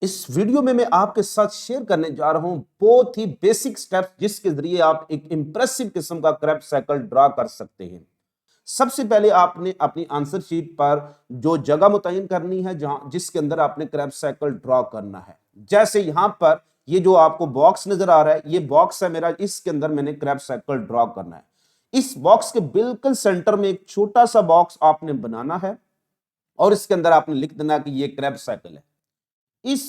इस वीडियो में मैं आपके साथ शेयर करने जा रहा हूं बहुत ही बेसिक स्टेप्स जिसके जरिए आप एक इंप्रेसिव किस्म का क्रैप साइकिल ड्रा कर सकते हैं। सबसे पहले आपने अपनी आंसर शीट पर जो जगह मुतयन करनी है जहां जिसके अंदर आपने क्रैप साइकिल ड्रा करना है। जैसे यहां पर ये जो आपको बॉक्स नजर आ रहा है, ये बॉक्स है मेरा, इसके अंदर मैंने क्रैप साइकिल ड्रा करना है। इस बॉक्स के बिल्कुल सेंटर में एक छोटा सा बॉक्स आपने बनाना है और इसके अंदर आपने लिख देना कि ये क्रैप साइकिल है। इस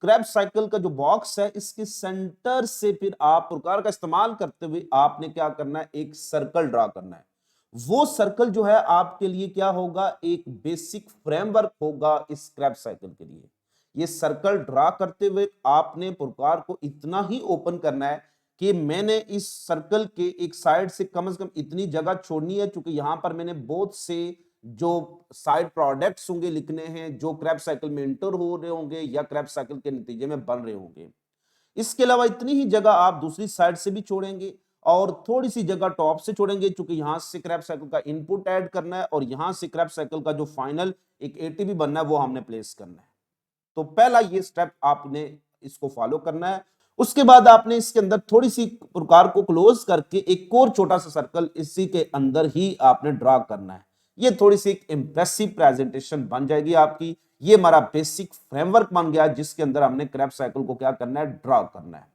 क्रैब साइकिल का जो बॉक्स है, इसके सेंटर से फिर आप प्रकार का इस्तेमाल करते हुए आपने क्या करना है, एक सर्कल ड्रा करना है। वो सर्कल जो है आपके लिए क्या होगा, एक बेसिक फ्रेमवर्क होगा इस क्रैब साइकिल के लिए। ये सर्कल ड्रा करते हुए आपने प्रकार को इतना ही ओपन करना है कि मैंने इस सर्कल के एक साइड से कम इतनी जगह छोड़नी है, क्योंकि यहां पर मैंने बहुत से जो साइड प्रोडक्ट्स होंगे लिखने हैं, जो क्रैप साइकिल में इंटर हो रहे होंगे या क्रैप साइकिल के नतीजे में बन रहे होंगे। इसके अलावा इतनी ही जगह आप दूसरी साइड से भी छोड़ेंगे और थोड़ी सी जगह टॉप से छोड़ेंगे, क्योंकि यहां से क्रैप साइकिल का इनपुट ऐड करना है और यहां से क्रैप साइकिल का जो फाइनल एक एटीपी बनना है वो हमने प्लेस करना है। तो पहला ये स्टेप आपने इसको फॉलो करना है। उसके बाद आपने इसके अंदर थोड़ी सी प्रकार को क्लोज करके एक और छोटा सा सर्कल इसी के अंदर ही आपने ड्रा करना है। ये थोड़ी सी एक इंप्रेसिव प्रेजेंटेशन बन जाएगी आपकी। ये हमारा बेसिक फ्रेमवर्क बन गया जिसके अंदर हमने क्रैप साइकिल को क्या करना है, ड्रा करना है।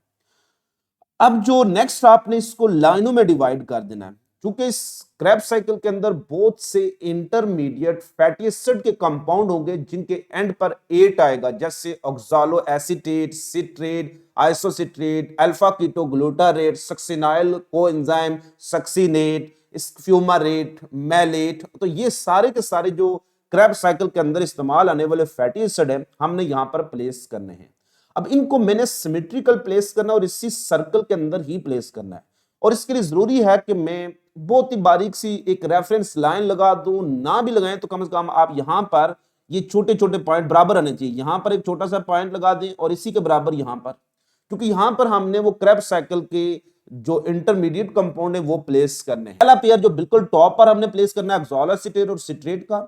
अब जो नेक्स्ट आपने इसको लाइनों में डिवाइड कर देना है, क्योंकि इस क्रैब साइकिल के अंदर बहुत से इंटरमीडिएट फैटी एसिड के कंपाउंड होंगे जिनके एंड पर एट आएगा, जैसे oxaloacetate, citrate, isocitrate, alpha keto glutarate, succinyl coenzyme, succinate, fumarate, malate. तो ये सारे के सारे जो क्रैब साइकिल के अंदर इस्तेमाल आने वाले फैटी एसिड है, हमने यहां पर प्लेस करने हैं। अब इनको मैंने सिमेट्रिकल प्लेस करना और इसी सर्कल के अंदर ही प्लेस करना है। और इसके लिए जरूरी है कि मैं बहुत ही बारीक सी एक रेफरेंस लाइन लगा दूं, ना भी लगाएं तो कम से कम आप यहां पर ये छोटे छोटे पॉइंट बराबर आने चाहिए। यहां पर एक छोटा सा पॉइंट लगा दें और इसी के बराबर यहां पर, क्योंकि यहां पर हमने वो क्रैब साइकिल के जो इंटरमीडिएट कंपाउंड है वो प्लेस करने हैं। पहला पेयर जो बिल्कुल टॉप पर हमने प्लेस करना है ऑक्सैलो एसीटेट और सिट्रेट का।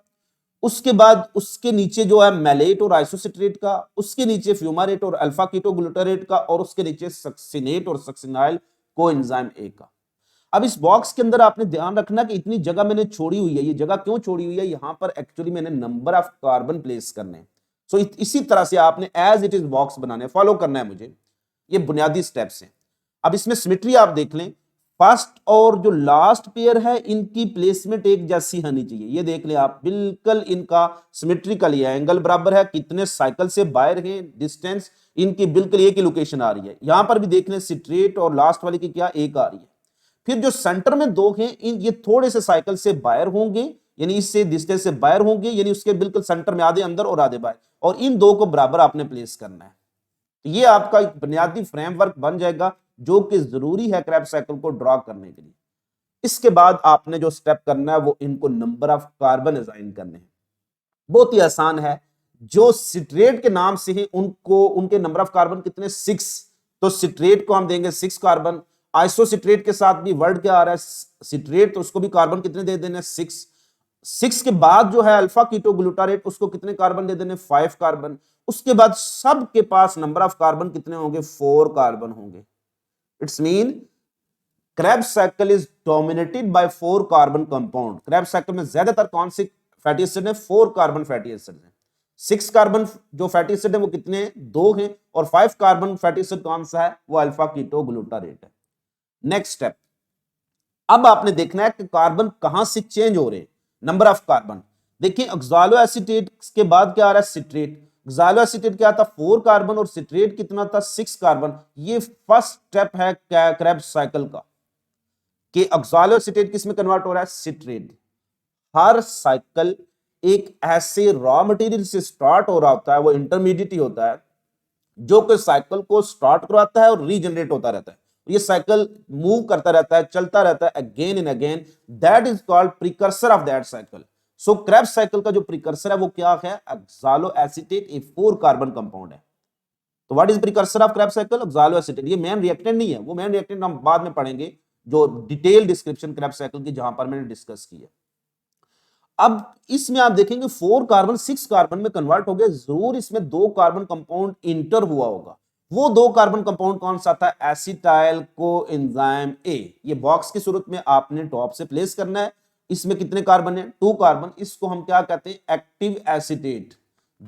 उसके बाद उसके नीचे जो है मैलेट और आइसोसिट्रेट का, उसके नीचे फ्यूमारेट और अल्फा कीटो ग्लूटारेट का, और उसके नीचे सक्सिनेट और सक्सिनाइल कोएंजाइम ए का। अब इस बॉक्स के अंदर आपने ध्यान रखना कि इतनी जगह मैंने छोड़ी हुई है। ये जगह क्यों छोड़ी हुई है, यहां पर एक्चुअली मैंने नंबर ऑफ कार्बन प्लेस करने हैं। सो इसी तरह से आपने एज इट इज बॉक्स बनाने, फॉलो करना है मुझे। ये बुनियादी स्टेप्स हैं। अब इसमें सिमेट्री आप देख लें, फर्स्ट और जो लास्ट पेयर है इनकी प्लेसमेंट एक जैसी होनी चाहिए। ये देख लें आप, बिल्कुल इनका सिमेट्रिकल है, एंगल बराबर है, कितने साइकिल से बाहर हैं, डिस्टेंस इनकी बिल्कुल एक ही लोकेशन आ रही है। यहां पर भी देख लें, सिट्रेट और लास्ट वाली की क्या एक आ रही है। फिर जो सेंटर में दो हैं, इन ये थोड़े से साइकिल से बाहर होंगे, यानी इससे डिस्टेंस से बाहर होंगे, यानी उसके बिल्कुल सेंटर में आधे अंदर और आधे बाहर, और इन दो को बराबर आपने प्लेस करना है। ये आपका एक बुनियादी फ्रेमवर्क बन जाएगा जो कि जरूरी है क्रैब साइकिल को ड्रॉ करने के लिए। इसके बाद आपने जो स्टेप करना है वो इनको नंबर ऑफ कार्बन असाइन करने हैं। बहुत ही आसान है। जो सिट्रेट के नाम से ही उनको उनके नंबर ऑफ कार्बन कितने, 6। तो सिट्रेट को हम देंगे 6 कार्बन। आइसोसिट्रेट के साथ भी वर्ड क्या आ रहा है, सिट्रेट, तो उसको भी कार्बन कितने दे देने, 6। 6 के बाद जो है अल्फा कीटो ग्लूटारेट, उसको कितने कार्बन दे देने, 5 कार्बन। उसके बाद सबके पास नंबर ऑफ कार्बन कितने होंगे, 4 कार्बन होंगे। It's mean Krebs cycle is dominated by 4 carbon compound. Krebs cycle में ज्यादातर कौन से फैटी एसिड है, 4 कार्बन फैटी एसिड है। 6 कार्बन जो फैटी एसिड है वो कितने, 2 हैं, और 5 कार्बन फैटी एसिड कौन सा है, वो अल्फा कीटो ग्लूटारेट है। नेक्स्ट स्टेप, अब आपने देखना है कि कार्बन कहां से चेंज हो रहे हैं, नंबर ऑफ कार्बन। देखिए ऑक्सैलो एसीटेट के बाद क्या आ रहा है, सिट्रेट। ऑक्सैलो एसीटेट क्या था, 4 कार्बन, और सिट्रेट कितना था, 6 कार्बन। ये फर्स्ट स्टेप है क्रैब्स साइकिल का कि ऑक्सैलो एसीटेट किस में कन्वर्ट हो रहा है, सिट्रेट। हर साइकिल एक ऐसे रॉ मटेरियल से स्टार्ट हो रहा होता है, वो इंटरमीडिएट ही होता है, जो कि साइकिल को स्टार्ट करवाता है और रीजनरेट होता रहता है। ये साइकिल मूव करता रहता है, चलता रहता है again and again. That is called precursor of that cycle. So Krebs cycle का जो प्रीकर्सर है वो क्या है, ऑक्सैलो एसीटेट, ए 4 कार्बन कंपाउंड है। तो what is precursor of Krebs cycle, oxalo acetate. ये मेन रिएक्टेंट नहीं है, वो मेन रिएक्टेंट हम बाद में पढ़ेंगे, जो डिटेल डिस्क्रिप्शन क्रैब साइकिल की जहां पर मैंने डिस्कस की है। अब इसमें आप देखेंगे 4 कार्बन 6 कार्बन में कन्वर्ट हो गया, जरूर इसमें 2 कार्बन कंपाउंड इंटर हुआ होगा। वो 2 कार्बन कंपाउंड कौन सा था? एसिटाइल कोएंजाइम ए। ये बॉक्स की सूरत में आपने टॉप से प्लेस करना है। इसमें कितने कार्बन है? 2 कार्बन। इसको हम क्या कहते हैं? Active acetate.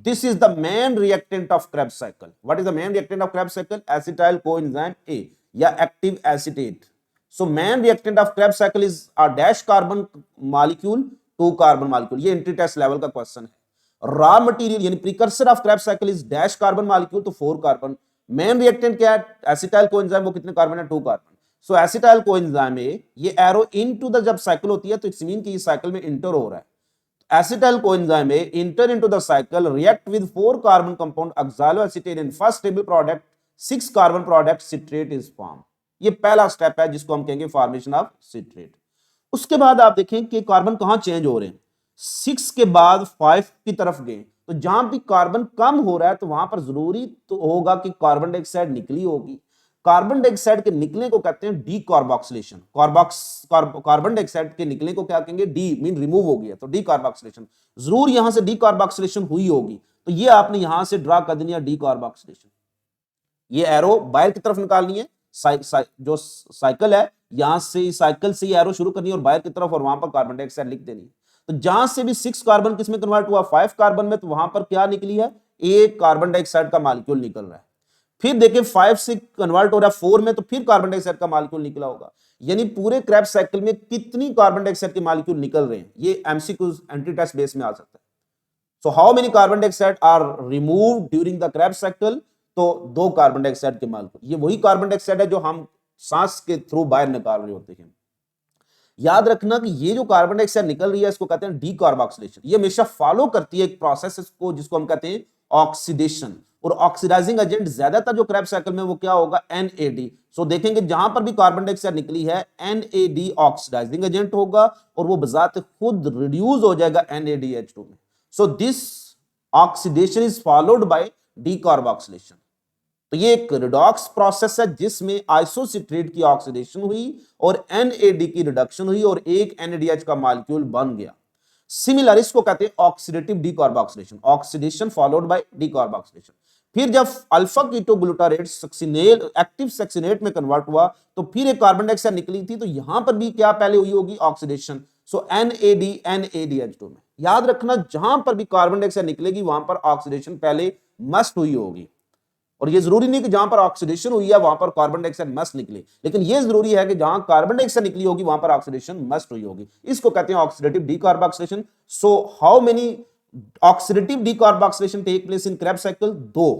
This is the main reactant of Krebs cycle. What is the main reactant of Krebs cycle? Acetyl coenzyme A या active acetate. So main reactant of Krebs cycle is a dash carbon molecule, 2 carbon molecule. ये entry test level का question है। Raw material यानी precursor of Krebs cycle is dash carbon molecule, तो 4 carbon. Main reactant क्या है? Acetyl coenzyme. वो कितने carbon है? 2 कार्बन। सो एसिटाइल कोएंजाइम में ये एरो इनटू द जब साइकिल होती है तो इट्स मीन कि ये साइकिल में इंटर हो रहा है। एसिटाइल कोएंजाइम में enter into the cycle, react with 4 carbon compound oxaloacetate in first stable product 6 carbon product citrate is form. ये पहला स्टेप है जिसको हम कहेंगे फॉर्मेशन ऑफ सिट्रेट। उसके बाद आप देखें कि कार्बन कहां चेंज हो रहे हैं। 6 के बाद 5 की तरफ गए, तो जहां भी कार्बन कम हो रहा है तो वहां पर जरूरी तो होगा कि कार्बन डाइऑक्साइड निकली होगी। कार्बन डाइऑक्साइड के निकलने को कहते हैं डीकार्बोक्सिलेशन। कार्बन डाइऑक्साइड के निकलने को क्या कहेंगे? डी मीन रिमूव हो गया, तो डीकार्बोक्सिलेशन। जरूर यहां से डीकार्बोक्सिलेशन हुई होगी, तो ये आपने यहां से ड्रा कर देनी है डीकार्बोक्सिलेशन। ये एरो बाहर की तरफ निकालनी है। जो साइकिल है यहां से, साइकिल से एरो शुरू करनी है और बाहर की तरफ, और वहां पर कार्बन डाइऑक्साइड लिख देनी है। तो जहां से भी 6 कार्बन किसमें कन्वर्ट हुआ? 5 कार्बन में, तो वहां पर क्या निकली है? एक कार्बन डाइऑक्साइड का मॉलिक्यूल निकल रहा है। फिर देखिए 5 से कन्वर्ट हो रहा है 4 में, तो फिर कार्बन डाइऑक्साइड का मॉलिक्यूल निकला होगा। यानी पूरे क्रेब्स साइकिल में कितनी कार्बन डाइऑक्साइड के मॉलिक्यूल निकल रहे हैं, ये एमसीक्यू एंट्री टेस्ट बेस में आ सकता है। So how many carbon dioxide are removed during the Krebs cycle? तो 2 कार्बन डाइऑक्साइड के मॉलिक्यूल। ये वही कार्बन डाइऑक्साइड है जो हम सांस के थ्रू बाहर निकाल रहे होते हैं। याद रखना कि ये जो कार्बन डाइऑक्साइड निकल रही है इसको कहते हैं डीकार्बोक्सिलेशन। ये हमेशा फॉलो करती है एक प्रोसेस को जिसको हम कहते हैं ऑक्सीडेशन। और ऑक्सीडाइजिंग एजेंट ज्यादातर जो क्रेब्स साइकिल में वो क्या होगा? एनएडी। सो देखेंगे जहां पर भी कार्बन डाइऑक्साइड निकली है एनएडी ऑक्सीडाइजिंग एजेंट होगा और वो बजाते खुद रिड्यूस हो जाएगा NaDH2 में। So this oxidation is followed by decarboxylation. तो ये एक रिडॉक्स प्रोसेस है जिसमें आइसोसिट्रेट की ऑक्सीडेशन हुई और NAD की रिडक्शन हुई और एक NADH का मॉलिक्यूल बन गया। सिमिलर इसको कहते हैं oxidative decarboxylation. Oxidation followed by decarboxylation. फिर जब alpha ketoglutarate succinate active succinate में कन्वर्ट हुआ तो फिर एक कार्बन डाइऑक्साइड निकली थी, तो यहां पर भी क्या पहले हुई होगी? ऑक्सीडेशन। सो NAD NADH2 में। याद रखना जहां पर भी कार्बन डाइऑक्साइड निकलेगी वहां पर ऑक्सीडेशन पहले मस्ट हुई होगी। और ये जरूरी नहीं कि जहां पर ऑक्सीडेशन हुई है वहां पर कार्बन डाइऑक्साइड मस्ट निकले, लेकिन ये जरूरी है कि जहां कार्बन डाइऑक्साइड निकली होगी वहां पर ऑक्सीडेशन मस्ट हुई होगी। इसको कहते हैं oxidative decarboxylation. So how many oxidative decarboxylation take place in Krebs cycle? 2।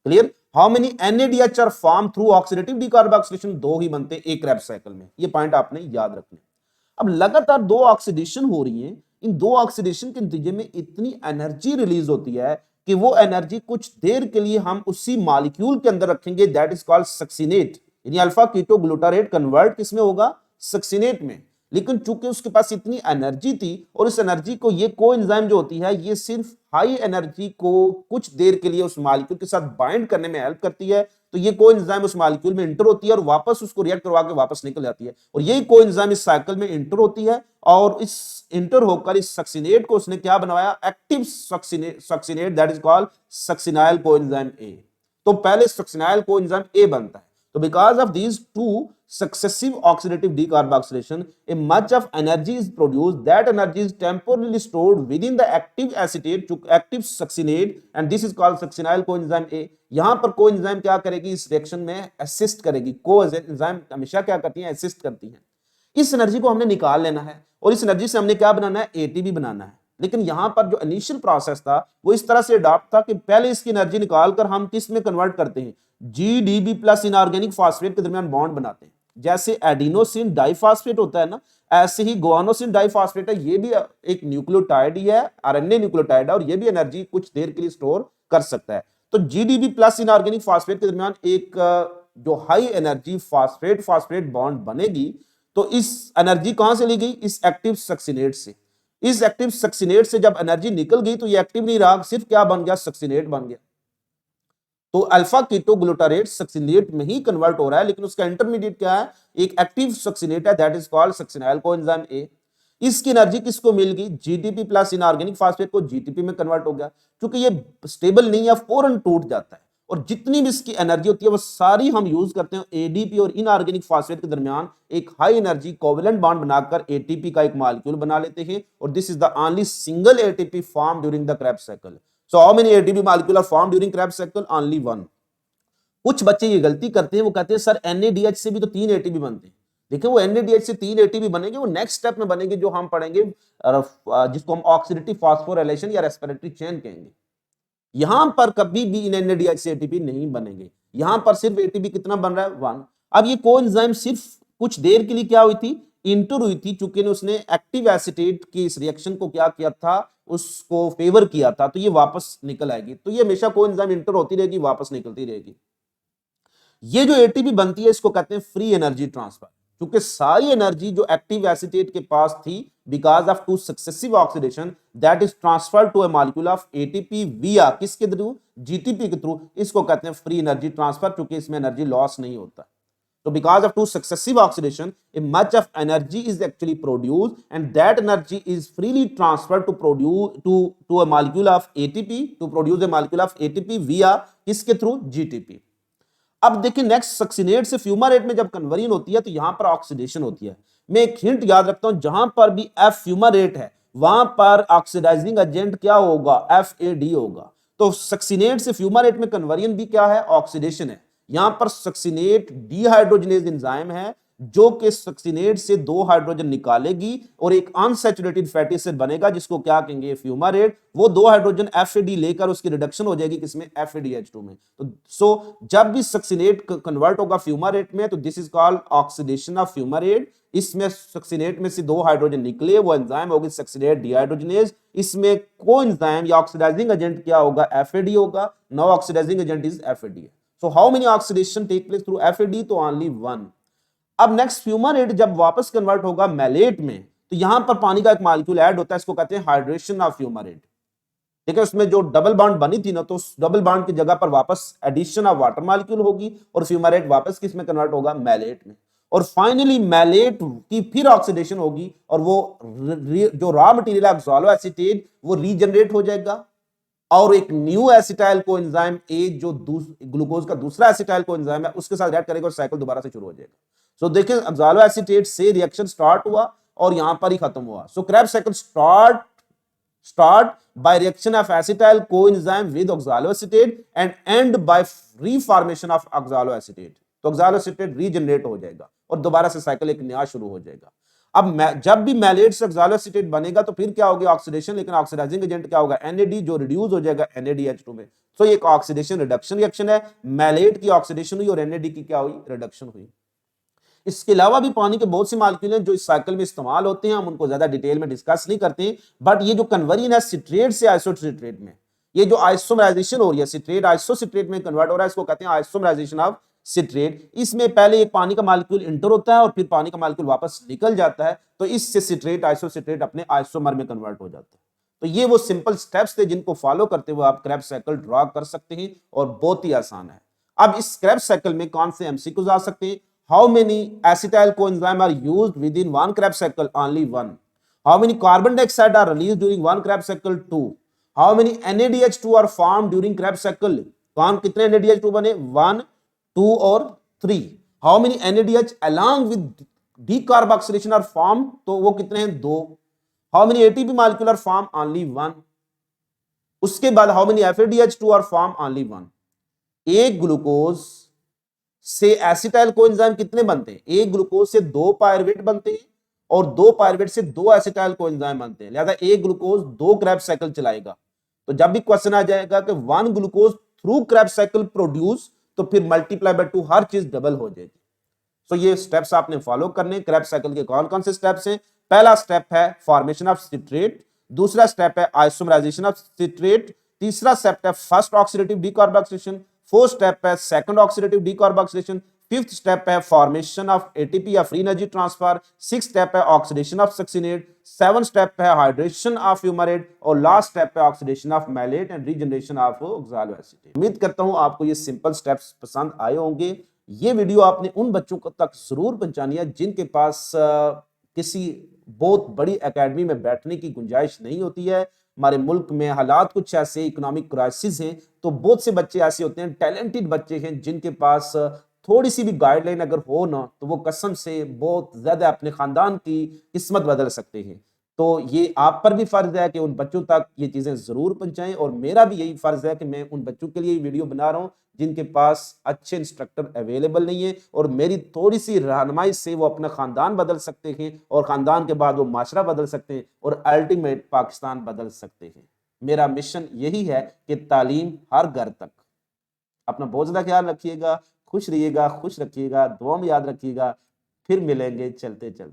Clear? How many NADH are form through oxidative decarboxylation? 2 ही बनते एक क्रेब्स साइकिल में। ये पॉइंट आपने याद रखने। अब लगातार 2 ऑक्सीडेशन हो रही है, इन 2 ऑक्सीडेशन के नतीजे में इतनी एनर्जी रिलीज होती है कि वो एनर्जी कुछ देर के लिए हम उसी मॉलिक्यूल के अंदर रखेंगे, दैट इज कॉल्ड सक्सिनेट। यानी अल्फा कीटोग्लूटारेट कन्वर्ट किसमें होगा? सक्सिनेट में। लेकिन चूंकि उसके पास इतनी एनर्जी थी और इस एनर्जी को ये कोएंजाइम जो होती है ये सिर्फ हाई एनर्जी को कुछ देर के लिए उस मॉलिक्यूल के साथ बाइंड करने में हेल्प करती है, तो ये कोएंजाइम उस मॉलिक्यूल में इंटर होती है और वापस उसको रिएक्ट करवा के वापस निकल जाती है। और यही कोएंजाइम इस साइकिल में इंटर होती है और इस इंटर होकर इस सक्सिनेट को उसने क्या बनवाया? Active succinate, that is called succinyl coenzyme A. तो पहले सक्सिनाइल कोएंजाइम ए बनता है। तो because of these two successive oxidative decarboxylation, a much of energy is produced. That energy is temporarily stored within the active acetate, active succinate, and this is called succinyl coenzyme A. यहां पर coenzyme क्या करेगी? इस reaction में assist करेगी। Coenzyme हमेशा क्या करती हैं? असिस्ट करती हैं। इस एनर्जी को हमने निकाल लेना है और इस एनर्जी से हमने क्या बनाना है? ATP बनाना है। लेकिन यहां पर जो इनिशियल प्रोसेस था वो इस तरह से अडॉप्ट था कि पहले इसकी एनर्जी निकालकर हम किस में कन्वर्ट करते हैं? GDB प्लस इनऑर्गेनिक फास्फेट के दरमियान बॉन्ड बनाते हैं। जैसे एडिनोसिन डाइफॉस्फेट होता है ना, ऐसे ही गुआनोसिन डाइफॉस्फेट है। ये भी एक न्यूक्लियोटाइड ही है, RNA न्यूक्लियोटाइड है और ये भी एनर्जी कुछ देर के लिए स्टोर कर सकता है। तो GDB प्लस इनऑर्गेनिक फास्फेट के दरमियान एक जो high energy phosphate phosphate bond बनेगी, तो इस एनर्जी कहां से ली गई? इस एक्टिव सक्सिनेट से। इस एक्टिव सक्सिनेट से जब एनर्जी निकल गई तो ये एक्टिव नहीं रहा, सिर्फ क्या बन गया? सक्सिनेट बन गया। तो अल्फा कीटोग्लूटारेट सक्सिनेट में ही कन्वर्ट हो रहा है, लेकिन उसका इंटरमीडिएट क्या है? एक एक्टिव सक्सिनेट है, that is called succinyl coenzyme A. इसकी एनर्जी किसको मिल गई, जीटीपी प्लस इनऑर्गेनिक फास्फेट को जीटीपी में कन्वर्ट हो गया। क्योंकि ये स्टेबल नहीं है, फौरन टूट जाता है, और जितनी भी इसकी एनर्जी होती है वो सारी हम यूज करते हैं एडीपी और इनऑर्गेनिक फास्फेट के दरमियान एक हाई एनर्जी कोवेलेंट बॉन्ड बनाकर एटीपी का एक मॉलिक्यूल बना लेते हैं, और this is the only single ATP form during the Krebs cycle. So how many ATP molecule are form during Krebs cycle, only one. कुछ बच्चे ये गलती करते हैं, वो कहते हैं सर एनएडीएच से भी तो 3 एटीपी बनते हैं। देखिए वो एनएडीएच से 3 एटीपी बनेंगे, वो नेक्स्ट स्टेप में बनेंगे जो हम पढ़ेंगे, जिसको हम ऑक्सीडेटिव फॉस्फोराइलेशन या रेस्पिरेटरी चेन कहेंगे। यहां पर कभी भी इन एनएडीएच से एटीपी नहीं बनेंगे, यहां पर सिर्फ एटीपी कितना बन रहा है, 1। अब ये कोएंजाइम सिर्फ कुछ देर के लिए क्या हुई थी, इंटर हुई थी, चूंकि उसने एक्टिव एसिटेट की इस रिएक्शन को क्या किया था, उसको फेवर किया था, तो ये वापस निकल आएगी। तो ये हमेशा कोएंजाइम इंटर होती रहेगी, वापस निकलती रहेगी। ये जो एटीपी बनती है इसको कहते हैं फ्री एनर्जी ट्रांसफर, क्योंकि सारी एनर्जी जो एक्टिव एसिटेट के पास थी because of 2 successive oxidation that is transferred to a molecule of ATP via किसके थ्रू, जीटीपी के थ्रू, इसको कहते हैं फ्री एनर्जी ट्रांसफर, क्योंकि इसमें एनर्जी लॉस नहीं होता। So because of 2 successive oxidation, a much of energy is actually produced, and that energy is freely transferred to produce to a molecule of ATP, to produce a molecule of ATP via किसके through, GTP। अब देखिए next, succinate से फ्यूमारेट में जब conversion होती है तो यहां पर ऑक्सीडेशन होती है। मैं एक हिंट याद रखता हूं, जहां पर भी एफ फ्यूमारेट है वहां पर ऑक्सीडाइजिंग एजेंट क्या होगा, FAD होगा। तो सक्सिनेट से फ्यूमारेट में कन्वर्जन भी क्या है, ऑक्सीडेशन है। यहां पर सक्सिनेट डीहाइड्रोजनेज एंजाइम है जो कि सक्सिनेट से 2 हाइड्रोजन निकालेगी और एक अनसैचुरेटेड फैटी एसिड बनेगा जिसको क्या कहेंगे, फ्यूमारेट। वो 2 हाइड्रोजन FAD लेकर उसकी रिडक्शन हो जाएगी किसमें, FADH2 में। तो जब भी सक्सिनेट कन्वर्ट होगा फ्यूमारेट में तो this is called oxidation of fumarate. इसमें सक्सिनेट में से 2 हाइड्रोजन निकले, वो एंजाइम होगी सक्सिनेट डीहाइड्रोजनेज। इसमें कोएंजाइम या ऑक्सीडाइजिंग एजेंट क्या होगा, FAD होगा। No oxidising agent is FAD। So how many oxidation take place through FAD, तो only 1। अब नेक्स्ट फ्यूमारेट जब वापस कन्वर्ट होगा मैलेट में तो यहां पर पानी का एक मॉलिक्यूल ऐड होता है, इसको कहते हैं हाइड्रेशन ऑफ फ्यूमारेट। देखिए उसमें जो डबल बॉन्ड बनी थी ना, तो उस डबल बॉन्ड की जगह पर वापस एडिशन ऑफ वाटर मॉलिक्यूल होगी और फ्यूमारेट वापस किस में कन्वर्ट होगा, मैलेट में। और फाइनली मैलेट की फिर ऑक्सीडेशन होगी और वो जो रॉ मटेरियल है ऑक्सैलो एसीटेट वो रीजनरेट हो जाएगा और एक न्यू एसिटाइल कोएंजाइम ए जो ग्लूकोज का दूसरा एसिटाइल कोएंजाइम है उसके साथ रिएक्ट करेगा और साइकिल दोबारा से शुरू हो जाएगा। सो देखिए ऑक्सैलो एसीटेट से रिएक्शन स्टार्ट हुआ और यहां पर ही खत्म हुआ। So Krebs cycle start by reaction of acetyl coenzyme with oxaloacetate and end by reformation of oxaloacetate। तो oxaloacetate रीजनरेट हो जाएगा और दोबारा से साइकिल एक नया शुरू हो जाएगा। अब जब भी मैलेट से oxaloacetate बनेगा तो फिर क्या होगी, ऑक्सीडेशन, लेकिन ऑक्सीडाइजिंग एजेंट क्या होगा, NAD, जो रिड्यूस हो जाएगा NADH2 में। तो एक ऑक्सीडेशन रिडक्शन रिएक्शन है, मैलेट की ऑक्सीडेशन हुई और NAD की क्या हुई, रिडक्शन हुई। इसके अलावा भी पानी के बहुत से मॉलिक्यूल हैं जो इस साइकिल में इस्तेमाल होते हैं, हम उनको ज्यादा डिटेल में डिस्कस नहीं करते। बट ये जो कन्वर्जन है सिट्रेट से आइसोसिट्रेट में, ये जो आइसोमराइजेशन हो रही है, सिट्रेट आइसोसिट्रेट में कन्वर्ट हो रहा है, इसको कहते हैं आइसोमराइजेशन ऑफ सिट्रेट। इसमें पहले एक पानी का मॉलिक्यूल इंटर होता है और फिर पानी का मॉलिक्यूल वापस निकल जाता है, तो इससे सिट्रेट आइसोसिट्रेट अपने आइसोमर में कन्वर्ट हो जाता है। तो ये वो सिंपल स्टेप्स थे जिनको फॉलो करते हुए आप क्रेब्स साइकिल ड्रॉ कर सकते हैं और बहुत ही आसान है। अब इस क्रेब्स साइकिल में कौन से MCQs आ सकते हैं, how many acetyl coenzyme are used within one Krebs cycle, only 1। how many carbon dioxide are released during one Krebs cycle, 2। how many NADH2 are formed during Krebs cycle, कौन कितने NADH2 बने, 1 2 और 3। how many NADH along with decarboxylation are formed, तो वो कितने हैं, 2। how many ATP molecule are formed, only 1। उसके बाद how many FADH2 are formed, only 1। एक ग्लूकोज से एसिटाइल कोएंजाइम कितने बनते हैं, एक ग्लूकोज से 2 पायरुवेट बनते हैं और 2 पायरुवेट से 2 एसिटाइल कोएंजाइम बनते हैं, लिहाजा एक ग्लूकोज 2 क्रेब्स साइकिल चलाएगा। तो जब भी क्वेश्चन आ जाएगा कि 1 glucose through Krebs cycle produce, तो फिर मल्टीप्लाई बाय 2 हर चीज डबल हो जाएगी। तो ये स्टेप्स आपने फॉलो करने। क्रेब्स साइकिल के कौन कौन से स्टेप्स हैं, पहला स्टेप है फॉर्मेशन ऑफ सिट्रेट, दूसरा स्टेप है आइसोमराइजेशन ऑफ सिट्रेट, तीसरा स्टेप है first oxidative decarboxylation, fourth step है second oxidative decarboxylation, fifth step है फॉर्मेशन ऑफ एटीपी या free energy transfer, sixth step है oxidation of succinate, seventh step है hydration of fumarate और last step है oxidation of malate and regeneration of oxaloacetate. उम्मीद करता हूं आपको ये सिंपल स्टेप्स पसंद आए होंगे। ये वीडियो आपने उन बच्चों तक जरूर पहुंचानी है जिनके पास किसी बहुत बड़ी एकेडमी में बैठने की गुंजाइश नहीं होती है। हमारे मुल्क में हालात कुछ ऐसे इकोनॉमिक क्राइसिस हैं, तो बहुत से बच्चे ऐसे होते हैं, टैलेंटेड बच्चे हैं, जिनके पास थोड़ी सी भी गाइडलाइन अगर हो ना, तो वो कसम से बहुत ज्यादा अपने खानदान की किस्मत बदल सकते हैं। तो ये आप पर भी फर्ज है कि उन बच्चों तक ये चीजें जरूर पहुंचाएं, और मेरा भी यही फर्ज है कि मैं उन बच्चों के लिए वीडियो बना रहा हूं जिनके पास अच्छे इंस्ट्रक्टर अवेलेबल नहीं है, और मेरी थोड़ी सी रहनुमाई से वो अपना खानदान बदल सकते हैं, और खानदान के बाद वो माशरा बदल सकते हैं, और अल्टीमेट पाकिस्तान बदल सकते हैं। मेरा मिशन यही है कि तालीम हर घर तक। अपना बहुत ज्यादा ख्याल रखिएगा, खुश रहिएगा, खुश रखिएगा, दुआ में याद रखिएगा। फिर मिलेंगे चलते चलते।